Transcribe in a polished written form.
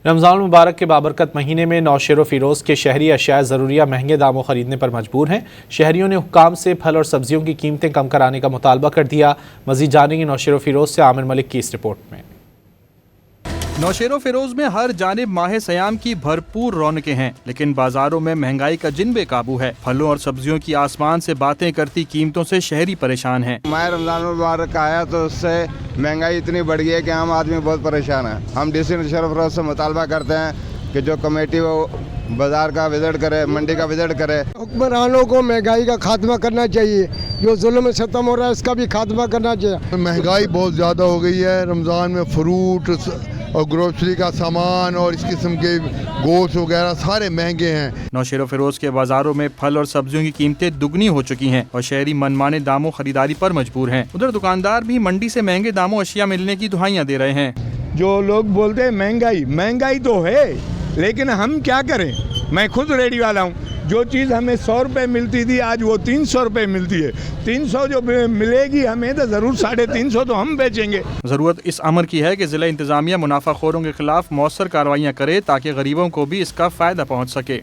रमज़ान मुबारक के बाबरकत महीने में नौशेरो फिरोज़ के शहरी अशिया ज़रूरिया महंगे दामों खरीदने पर मजबूर हैं। शहरियों ने हुक्काम से फल और सब्जियों की कीमतें कम कराने का मुतालबा कर दिया। मज़ीद जानेंगे नौशेरो फिरोज़ से आमिर मलिक की इस रिपोर्ट में। नौशेरो फिरोज में हर जानिब माह सयाम की भरपूर रौनकें हैं, लेकिन बाजारों में महंगाई का जिन बेकाबू है। फलों और सब्जियों की आसमान से बातें करती कीमतों से शहरी परेशान हैं। माह रमजान मुबारक आया तो उससे महंगाई इतनी बढ़ गई है कि आम आदमी बहुत परेशान है। हम डीसी नौशेरो फिरोज से मुतालबा करते हैं कि जो कमेटी वो बाजार का विजिट करे, मंडी का विजिट करे। हुक्मरानों को महंगाई का खात्मा करना चाहिए, जो जुल्म सितम हो रहा है इसका भी खात्मा करना चाहिए। महंगाई बहुत ज़्यादा हो गई है। रमज़ान में फ्रूट और ग्रोसरी का सामान और इस किस्म के गोश्त वगैरह सारे महंगे हैं। नौशेरो फिरोज के बाजारों में फल और सब्जियों की कीमतें दुगनी हो चुकी हैं और शहरी मनमाने दामों खरीदारी पर मजबूर हैं। उधर दुकानदार भी मंडी से महंगे दामों अशिया मिलने की दुहाइयां दे रहे हैं। जो लोग बोलते हैं महंगाई तो है, लेकिन हम क्या करें। मैं खुद रेडी वाला हूँ, जो चीज़ हमें 100 रुपये मिलती थी आज वो 300 रुपये मिलती है। 300 जो मिलेगी हमें तो ज़रूर 350 तो हम बेचेंगे। ज़रूरत इस अमर की है कि ज़िला इंतज़ामिया मुनाफाखोरों के खिलाफ मौसर कार्रवाइयाँ करे ताकि गरीबों को भी इसका फ़ायदा पहुँच सके।